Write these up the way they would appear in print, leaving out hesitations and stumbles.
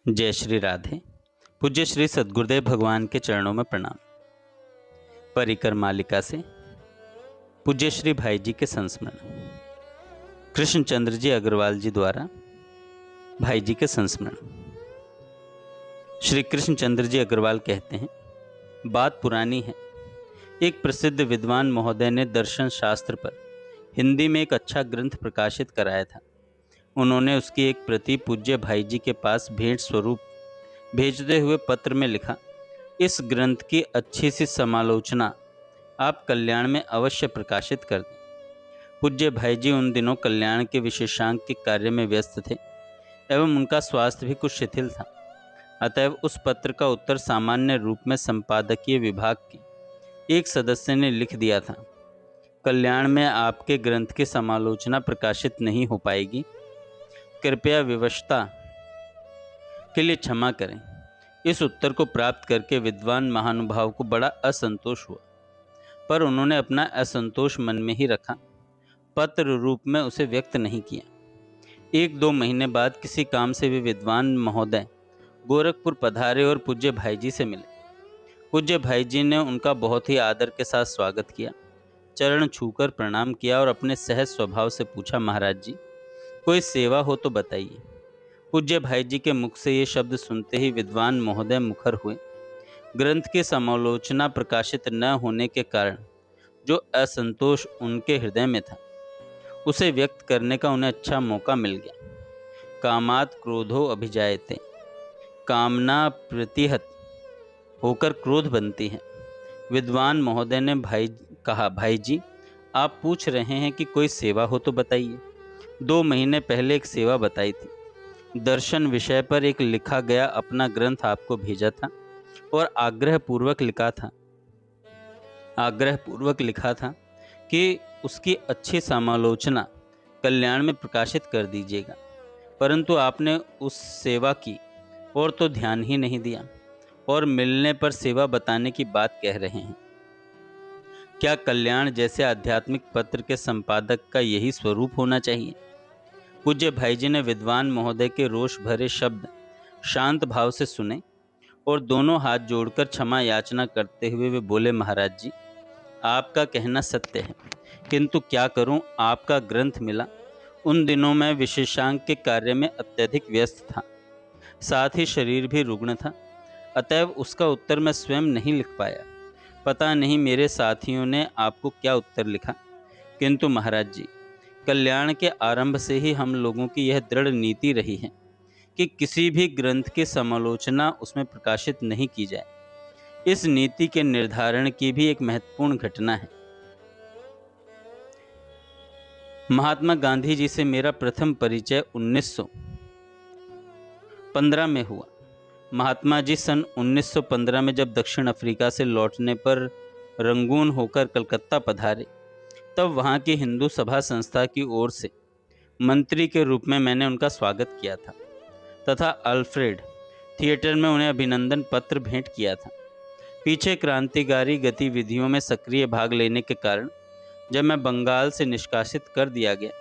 जय श्री राधे। पूज्य श्री सद्गुरुदेव भगवान के चरणों में प्रणाम। परिकर मालिका से पूज्य श्री भाई जी के संस्मरण। कृष्ण चंद्र जी अग्रवाल जी द्वारा भाई जी के संस्मरण। श्री कृष्ण चंद्र जी अग्रवाल कहते हैं, बात पुरानी है। एक प्रसिद्ध विद्वान महोदय ने दर्शन शास्त्र पर हिंदी में एक अच्छा ग्रंथ प्रकाशित कराया था। उन्होंने उसकी एक प्रति पूज्य भाई जी के पास भेंट स्वरूप भेजते हुए पत्र में लिखा, इस ग्रंथ की अच्छी सी समालोचना आप कल्याण में अवश्य प्रकाशित कर दें। पूज्य भाई जी उन दिनों कल्याण के विशेषांक के कार्य में व्यस्त थे एवं उनका स्वास्थ्य भी कुछ शिथिल था। अतएव उस पत्र का उत्तर सामान्य रूप में संपादकीय विभाग के एक सदस्य ने लिख दिया था, कल्याण में आपके ग्रंथ की समालोचना प्रकाशित नहीं हो पाएगी, कृपया विवशता के लिए क्षमा करें। इस उत्तर को प्राप्त करके विद्वान महानुभाव को बड़ा असंतोष हुआ, पर उन्होंने अपना असंतोष मन में ही रखा, पत्र रूप में उसे व्यक्त नहीं किया। 1-2 महीने बाद किसी काम से वे विद्वान महोदय गोरखपुर पधारे और पूज्य भाई जी से मिले। पूज्य भाई जी ने उनका बहुत ही आदर के साथ स्वागत किया, चरण छूकर प्रणाम किया और अपने सहज स्वभाव से पूछा, महाराज जी कोई सेवा हो तो बताइए। पूज्य भाई जी के मुख से ये शब्द सुनते ही विद्वान महोदय मुखर हुए। ग्रंथ की समालोचना प्रकाशित न होने के कारण जो असंतोष उनके हृदय में था, उसे व्यक्त करने का उन्हें अच्छा मौका मिल गया। कामात् क्रोधो अभिजायते, कामना प्रतिहत होकर क्रोध बनती है। विद्वान महोदय ने कहा, भाई जी आप पूछ रहे हैं कि कोई सेवा हो तो बताइए। 2 महीने पहले एक सेवा बताई थी। दर्शन विषय पर एक लिखा गया अपना ग्रंथ आपको भेजा था और आग्रहपूर्वक लिखा था कि उसकी अच्छी समालोचना कल्याण में प्रकाशित कर दीजिएगा, परंतु आपने उस सेवा की और तो ध्यान ही नहीं दिया और मिलने पर सेवा बताने की बात कह रहे हैं। क्या कल्याण जैसे आध्यात्मिक पत्र के संपादक का यही स्वरूप होना चाहिए? पूज्य भाई जी ने विद्वान महोदय के रोष भरे शब्द शांत भाव से सुने और दोनों हाथ जोड़कर क्षमा याचना करते हुए वे बोले, महाराज जी आपका कहना सत्य है, किंतु क्या करूं, आपका ग्रंथ मिला। उन दिनों मैं विशेषांक के कार्य में अत्यधिक व्यस्त था, साथ ही शरीर भी रुग्ण था, अतएव उसका उत्तर मैं स्वयं नहीं लिख पाया। पता नहीं मेरे साथियों ने आपको क्या उत्तर लिखा, किंतु महाराज जी कल्याण के आरंभ से ही हम लोगों की यह दृढ़ नीति रही है कि किसी भी ग्रंथ की समालोचना उसमें प्रकाशित नहीं की जाए। इस नीति के निर्धारण की भी एक महत्वपूर्ण घटना है। महात्मा गांधी जी से मेरा प्रथम परिचय 1915 में हुआ। महात्मा जी सन 1915 में जब दक्षिण अफ्रीका से लौटने पर रंगून होकर कलकत्ता पधारे, तब वहाँ की हिंदू सभा संस्था की ओर से मंत्री के रूप में मैंने उनका स्वागत किया था तथा अल्फ्रेड थिएटर में उन्हें अभिनंदन पत्र भेंट किया था। पीछे क्रांतिकारी गतिविधियों में सक्रिय भाग लेने के कारण जब मैं बंगाल से निष्कासित कर दिया गया,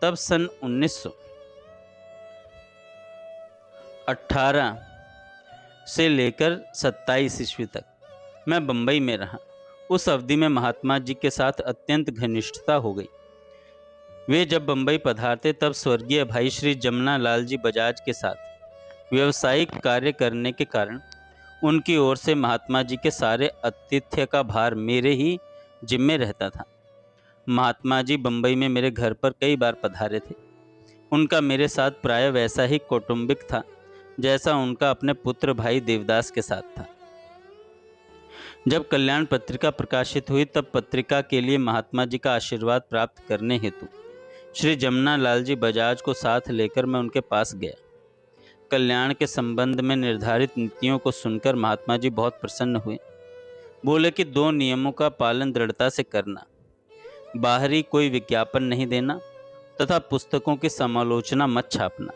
तब सन 1918 से लेकर 27 ईस्वी तक मैं बंबई में रहा। उस अवधि में महात्मा जी के साथ अत्यंत घनिष्ठता हो गई। वे जब बंबई पधारते तब स्वर्गीय भाई श्री जमना लाल जी बजाज के साथ व्यावसायिक कार्य करने के कारण उनकी ओर से महात्मा जी के सारे आतिथ्य का भार मेरे ही जिम्मे रहता था। महात्मा जी बंबई में मेरे घर पर कई बार पधारे थे। उनका मेरे साथ प्राय वैसा ही कौटुंबिक था जैसा उनका अपने पुत्र भाई देवदास के साथ था। जब कल्याण पत्रिका प्रकाशित हुई तब पत्रिका के लिए महात्मा जी का आशीर्वाद प्राप्त करने हेतु श्री जमना लाल जी बजाज को साथ लेकर मैं उनके पास गया। कल्याण के संबंध में निर्धारित नीतियों को सुनकर महात्मा जी बहुत प्रसन्न हुए। बोले कि 2 नियमों का पालन दृढ़ता से करना, बाहरी कोई विज्ञापन नहीं देना तथा पुस्तकों की समालोचना मत छापना।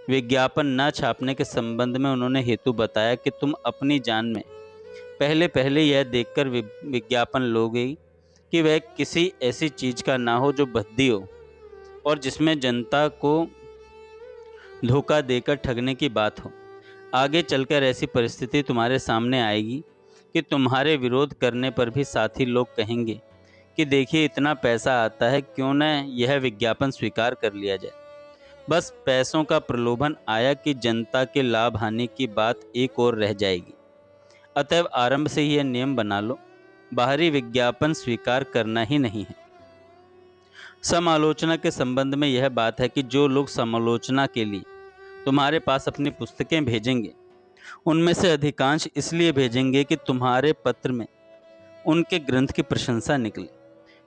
विज्ञापन न छापने के संबंध में उन्होंने हेतु बताया कि तुम अपनी जान में पहले यह देखकर विज्ञापन लोगे कि वह किसी ऐसी चीज का ना हो जो भद्दी हो और जिसमें जनता को धोखा देकर ठगने की बात हो। आगे चलकर ऐसी परिस्थिति तुम्हारे सामने आएगी कि तुम्हारे विरोध करने पर भी साथी लोग कहेंगे कि देखिए इतना पैसा आता है, क्यों न यह विज्ञापन स्वीकार कर लिया जाए। बस पैसों का प्रलोभन आया कि जनता के लाभ हानि की बात एक और रह जाएगी। अतएव आरंभ से ही यह नियम बना लो, बाहरी विज्ञापन स्वीकार करना ही नहीं है। समालोचना के संबंध में यह बात है कि जो लोग समालोचना के लिए तुम्हारे पास अपनी पुस्तकें भेजेंगे, उनमें से अधिकांश इसलिए भेजेंगे कि तुम्हारे पत्र में उनके ग्रंथ की प्रशंसा निकले।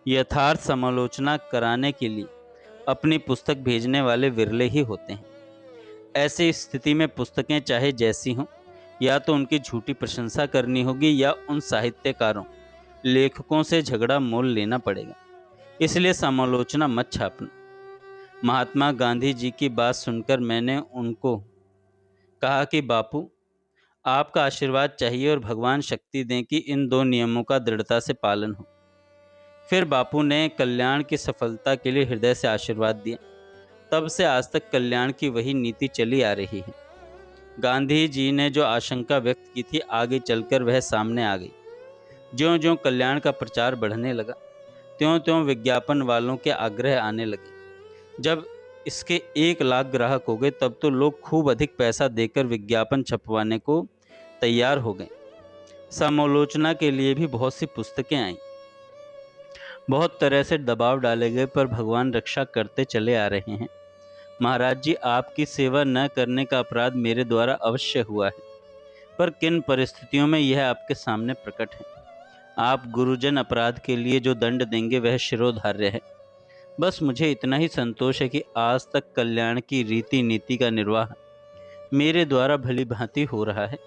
यथार्थ समालोचना कराने के लिए अपनी पुस्तक भेजने वाले विरले ही होते हैं। ऐसी स्थिति में पुस्तकें चाहे जैसी हों, या तो उनकी झूठी प्रशंसा करनी होगी या उन साहित्यकारों, लेखकों से झगड़ा मोल लेना पड़ेगा। इसलिए समालोचना मत छापना। महात्मा गांधी जी की बात सुनकर मैंने उनको कहा कि बापू, आपका आशीर्वाद चाहिए और भगवान शक्ति दें कि इन 2 नियमों का दृढ़ता से पालन हो। फिर बापू ने कल्याण की सफलता के लिए हृदय से आशीर्वाद दिया। तब से आज तक कल्याण की वही नीति चली आ रही है। गांधी जी ने जो आशंका व्यक्त की थी, आगे चलकर वह सामने आ गई। ज्यों-ज्यों कल्याण का प्रचार बढ़ने लगा, त्यों-त्यों विज्ञापन वालों के आग्रह आने लगे। जब इसके 1 लाख ग्राहक हो गए, तब तो लोग खूब अधिक पैसा देकर विज्ञापन छपवाने को तैयार हो गए। समालोचना के लिए भी बहुत सी पुस्तकें आईं। बहुत तरह से दबाव डाले गए, पर भगवान रक्षा करते चले आ रहे हैं। महाराज जी, आपकी सेवा न करने का अपराध मेरे द्वारा अवश्य हुआ है, पर किन परिस्थितियों में यह आपके सामने प्रकट है। आप गुरुजन अपराध के लिए जो दंड देंगे वह शिरोधार्य है। बस मुझे इतना ही संतोष है कि आज तक कल्याण की रीति नीति का निर्वाह मेरे द्वारा भली भांति हो रहा है।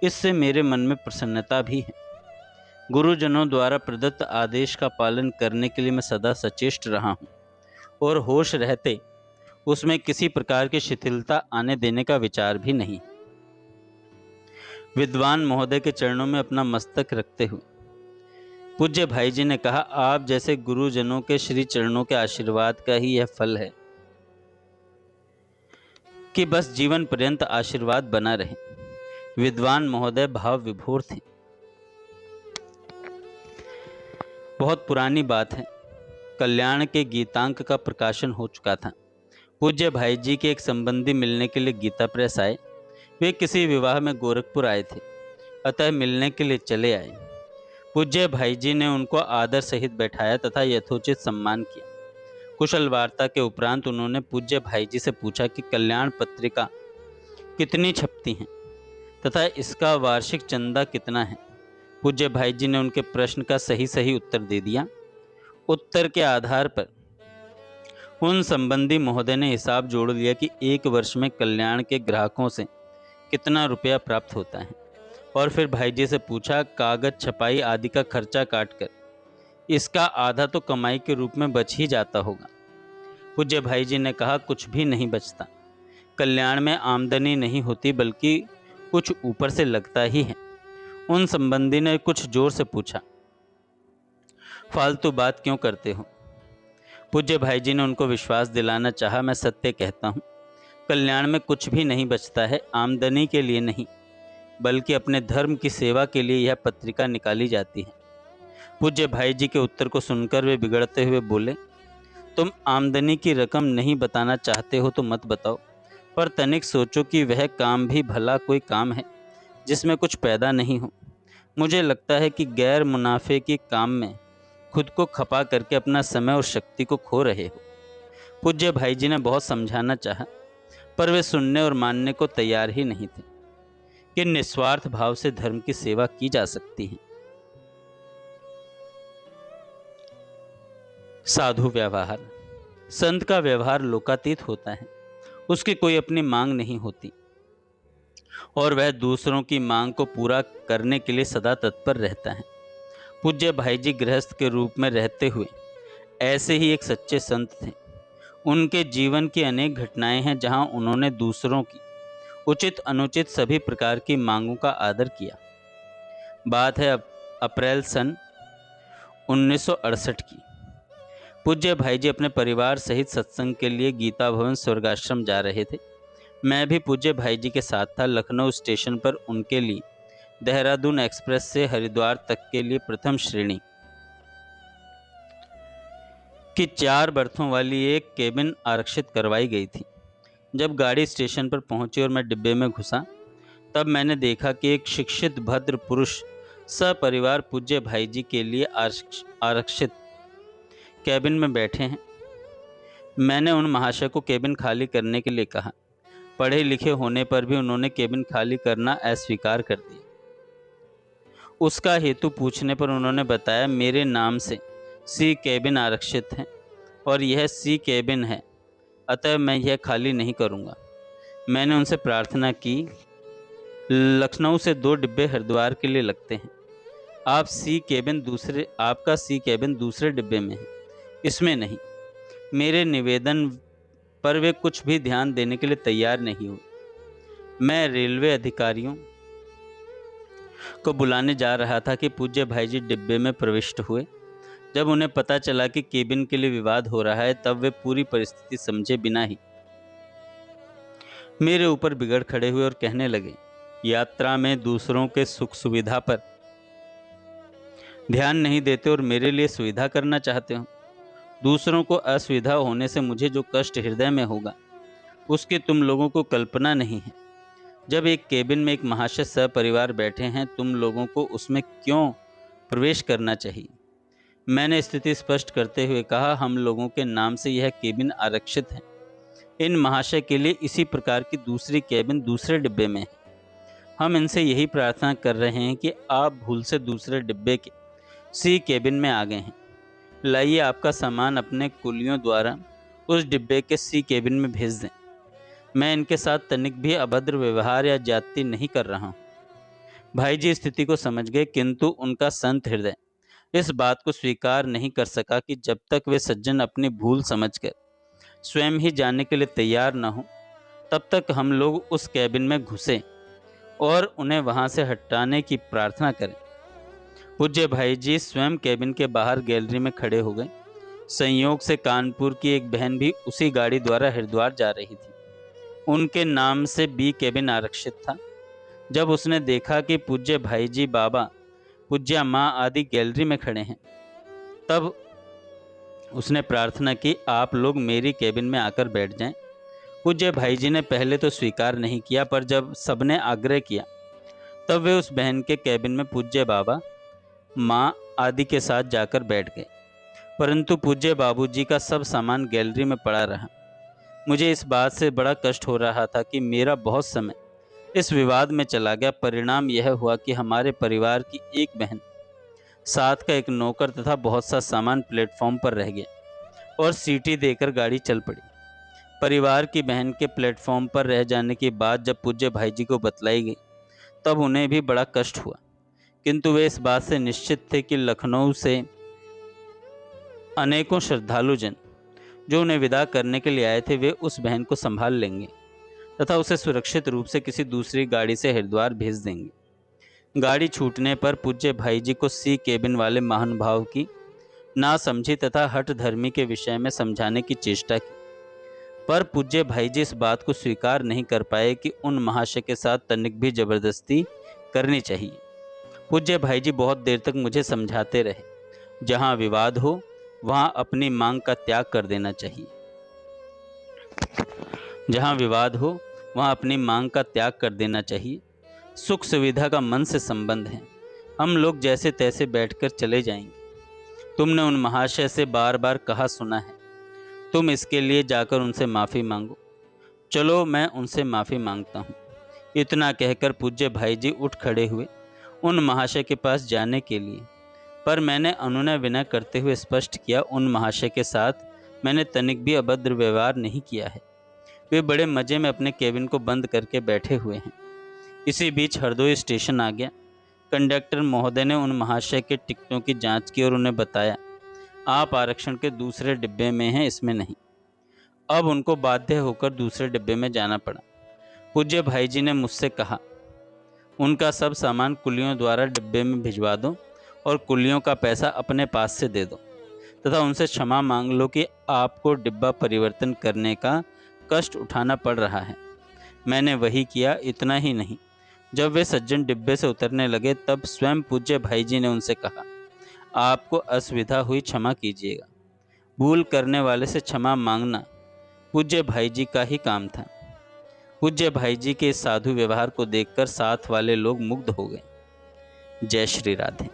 इससे मेरे मन में प्रसन्नता भी है। गुरुजनों द्वारा प्रदत्त आदेश का पालन करने के लिए मैं सदा सचेष्ट रहा हूँ और होश रहते उसमें किसी प्रकार की शिथिलता आने देने का विचार भी नहीं। विद्वान महोदय के चरणों में अपना मस्तक रखते हुए पूज्य भाई जी ने कहा, आप जैसे गुरुजनों के श्री चरणों के आशीर्वाद का ही यह फल है कि बस जीवन पर्यंत आशीर्वाद बना रहे। विद्वान महोदय भाव विभोर थे। बहुत पुरानी बात है, कल्याण के गीतांक का प्रकाशन हो चुका था। पूज्य भाई जी के एक संबंधी मिलने के लिए गीता प्रेस आए। वे किसी विवाह में गोरखपुर आए थे, अतः मिलने के लिए चले आए। पूज्य भाई जी ने उनको आदर सहित बैठाया तथा यथोचित सम्मान किया। कुशल वार्ता के उपरांत उन्होंने पूज्य भाई जी से पूछा कि कल्याण पत्रिका कितनी छपती हैं तथा इसका वार्षिक चंदा कितना है। पूज्य भाई जी ने उनके प्रश्न का सही उत्तर दे दिया। उत्तर के आधार पर उन संबंधी महोदय ने हिसाब जोड़ लिया कि 1 वर्ष में कल्याण के ग्राहकों से कितना रुपया प्राप्त होता है, और फिर भाई जी से पूछा, कागज छपाई आदि का खर्चा काटकर इसका आधा तो कमाई के रूप में बच ही जाता होगा। पूज्य भाई जी ने कहा, कुछ भी नहीं बचता। कल्याण में आमदनी नहीं होती, बल्कि कुछ ऊपर से लगता ही है। उन संबंधी ने कुछ जोर से पूछा, फालतू बात क्यों करते हो? पूज्य भाई जी ने उनको विश्वास दिलाना चाहा, मैं सत्य कहता हूँ, कल्याण में कुछ भी नहीं बचता है। आमदनी के लिए नहीं, बल्कि अपने धर्म की सेवा के लिए यह पत्रिका निकाली जाती है। पूज्य भाई जी के उत्तर को सुनकर वे बिगड़ते हुए बोले, तुम आमदनी की रकम नहीं बताना चाहते हो तो मत बताओ, पर तनिक सोचो कि वह काम भी भला कोई काम है जिसमें कुछ पैदा नहीं हो। मुझे लगता है कि गैर मुनाफे के काम में खुद को खपा करके अपना समय और शक्ति को खो रहे हो। पूज्य भाई जी ने बहुत समझाना चाहा, पर वे सुनने और मानने को तैयार ही नहीं थे कि निस्वार्थ भाव से धर्म की सेवा की जा सकती है। साधु व्यवहार। संत का व्यवहार लोकातीत होता है। उसकी कोई अपनी मांग नहीं होती और वह दूसरों की मांग को पूरा करने के लिए सदा तत्पर रहता है। पूज्य भाई जी गृहस्थ के रूप में रहते हुए ऐसे ही एक सच्चे संत थे। उनके जीवन की अनेक घटनाएं हैं जहां उन्होंने दूसरों की उचित अनुचित सभी प्रकार की मांगों का आदर किया। बात है अप्रैल सन 1968 की। पूज्य भाई जी अपने परिवार सहित सत्संग के लिए गीता भवन स्वर्गाश्रम जा रहे थे। मैं भी पूज्य भाई जी के साथ था। लखनऊ स्टेशन पर उनके लिए देहरादून एक्सप्रेस से हरिद्वार तक के लिए प्रथम श्रेणी की 4 बर्थों वाली एक केबिन आरक्षित करवाई गई थी। जब गाड़ी स्टेशन पर पहुंची और मैं डिब्बे में घुसा, तब मैंने देखा कि एक शिक्षित भद्र पुरुष सपरिवार पूज्य भाई जी के लिए आरक्षित कैबिन में बैठे हैं। मैंने उन महाशय को केबिन खाली करने के लिए कहा। पढ़े लिखे होने पर भी उन्होंने केबिन खाली करना अस्वीकार कर दिया। उसका हेतु पूछने पर उन्होंने बताया, मेरे नाम से सी केबिन आरक्षित है और यह सी केबिन है, अतः मैं यह खाली नहीं करूँगा। मैंने उनसे प्रार्थना की, लखनऊ से 2 डिब्बे हरिद्वार के लिए लगते हैं, आपका सी केबिन दूसरे डिब्बे में है, इसमें नहीं। मेरे निवेदन पर वे कुछ भी ध्यान देने के लिए तैयार नहीं हुए। मैं रेलवे अधिकारियों को बुलाने जा रहा था कि पूज्य भाई जी डिब्बे में प्रविष्ट हुए। जब उन्हें पता चला कि केबिन के लिए विवाद हो रहा है, तब वे पूरी परिस्थिति समझे बिना ही मेरे ऊपर बिगड़ खड़े हुए और कहने लगे, यात्रा में दूसरों के सुख सुविधा पर ध्यान नहीं देते और मेरे लिए सुविधा करना चाहते हो। दूसरों को असुविधा होने से मुझे जो कष्ट हृदय में होगा, उसकी तुम लोगों को कल्पना नहीं है। जब एक केबिन में एक महाशय सपरिवार बैठे हैं, तुम लोगों को उसमें क्यों प्रवेश करना चाहिए? मैंने स्थिति स्पष्ट करते हुए कहा, हम लोगों के नाम से यह केबिन आरक्षित है। इन महाशय के लिए इसी प्रकार की दूसरी केबिन दूसरे डिब्बे में है। हम इनसे यही प्रार्थना कर रहे हैं कि आप भूल से दूसरे डिब्बे के सी केबिन में आ गए हैं। लाइए आपका सामान अपने कुलियों द्वारा उस डिब्बे के सी केबिन में भेज दें। मैं इनके साथ तनिक भी अभद्र व्यवहार या जाति नहीं कर रहा हूँ। भाई जी स्थिति को समझ गए, किंतु उनका संत हृदय इस बात को स्वीकार नहीं कर सका कि जब तक वे सज्जन अपनी भूल समझकर स्वयं ही जाने के लिए तैयार न हो, तब तक हम लोग उस कैबिन में घुसे और उन्हें वहां से हटाने की प्रार्थना करें। पूज्य भाई जी स्वयं कैबिन के बाहर गैलरी में खड़े हो गए। संयोग से कानपुर की एक बहन भी उसी गाड़ी द्वारा हरिद्वार जा रही थी। उनके नाम से बी कैबिन आरक्षित था। जब उसने देखा कि पूज्य भाई जी, बाबा, पूज्या माँ आदि गैलरी में खड़े हैं, तब उसने प्रार्थना की, आप लोग मेरी कैबिन में आकर बैठ जाएं। पूज्य भाई जी ने पहले तो स्वीकार नहीं किया, पर जब सबने आग्रह किया, तब वे उस बहन के कैबिन में पूज्य बाबा, माँ आदि के साथ जाकर बैठ गए। परंतु पूज्य बाबूजी का सब सामान गैलरी में पड़ा रहा। मुझे इस बात से बड़ा कष्ट हो रहा था कि मेरा बहुत समय इस विवाद में चला गया। परिणाम यह हुआ कि हमारे परिवार की एक बहन, साथ का एक नौकर तथा बहुत सा सामान प्लेटफॉर्म पर रह गया और सीटी देकर गाड़ी चल पड़ी। परिवार की बहन के प्लेटफॉर्म पर रह जाने की बात जब पूज्य भाई जी को बतलाई गई, तब उन्हें भी बड़ा कष्ट हुआ, किंतु वे इस बात से निश्चित थे कि लखनऊ से अनेकों श्रद्धालु जन जो उन्हें विदा करने के लिए आए थे, वे उस बहन को संभाल लेंगे तथा उसे सुरक्षित रूप से किसी दूसरी गाड़ी से हरिद्वार भेज देंगे। गाड़ी छूटने पर पूज्य भाई जी को सी केबिन वाले महानुभाव की नासमझी तथा हठ धर्मी के विषय में समझाने की चेष्टा की, पर पूज्य भाई जी इस बात को स्वीकार नहीं कर पाए कि उन महाशय के साथ तनिक भी जबरदस्ती करनी चाहिए। पूज्य भाई जी बहुत देर तक मुझे समझाते रहे, जहाँ विवाद हो वहाँ अपनी मांग का त्याग कर देना चाहिए। जहाँ विवाद हो वहाँ अपनी मांग का त्याग कर देना चाहिए। सुख सुविधा का मन से संबंध है, हम लोग जैसे तैसे बैठकर चले जाएंगे। तुमने उन महाशय से बार बार कहा सुना है, तुम इसके लिए जाकर उनसे माफ़ी मांगो। चलो मैं उनसे माफ़ी मांगता हूँ। इतना कहकर पूज्य भाई जी उठ खड़े हुए उन महाशय के पास जाने के लिए, पर मैंने अनुनय विनय करते हुए स्पष्ट किया, उन महाशय के साथ मैंने तनिक भी अभद्र व्यवहार नहीं किया है। वे बड़े मज़े में अपने केबिन को बंद करके बैठे हुए हैं। इसी बीच हरदोई स्टेशन आ गया। कंडक्टर महोदय ने उन महाशय के टिकटों की जांच की और उन्हें बताया, आप आरक्षण के दूसरे डिब्बे में हैं, इसमें नहीं। अब उनको बाध्य होकर दूसरे डिब्बे में जाना पड़ा। पूज्य भाई जी ने मुझसे कहा, उनका सब सामान कुलियों द्वारा डिब्बे में भिजवा दो और कुलियों का पैसा अपने पास से दे दो तथा उनसे क्षमा मांग लो कि आपको डिब्बा परिवर्तन करने का कष्ट उठाना पड़ रहा है। मैंने वही किया। इतना ही नहीं, जब वे सज्जन डिब्बे से उतरने लगे तब स्वयं पूज्य भाई जी ने उनसे कहा, आपको असुविधा हुई, क्षमा कीजिएगा। भूल करने वाले से क्षमा मांगना पूज्य भाई जी का ही काम था। पूज्य भाई जी के इस साधु व्यवहार को देखकर साथ वाले लोग मुग्ध हो गए। जय श्री राधे।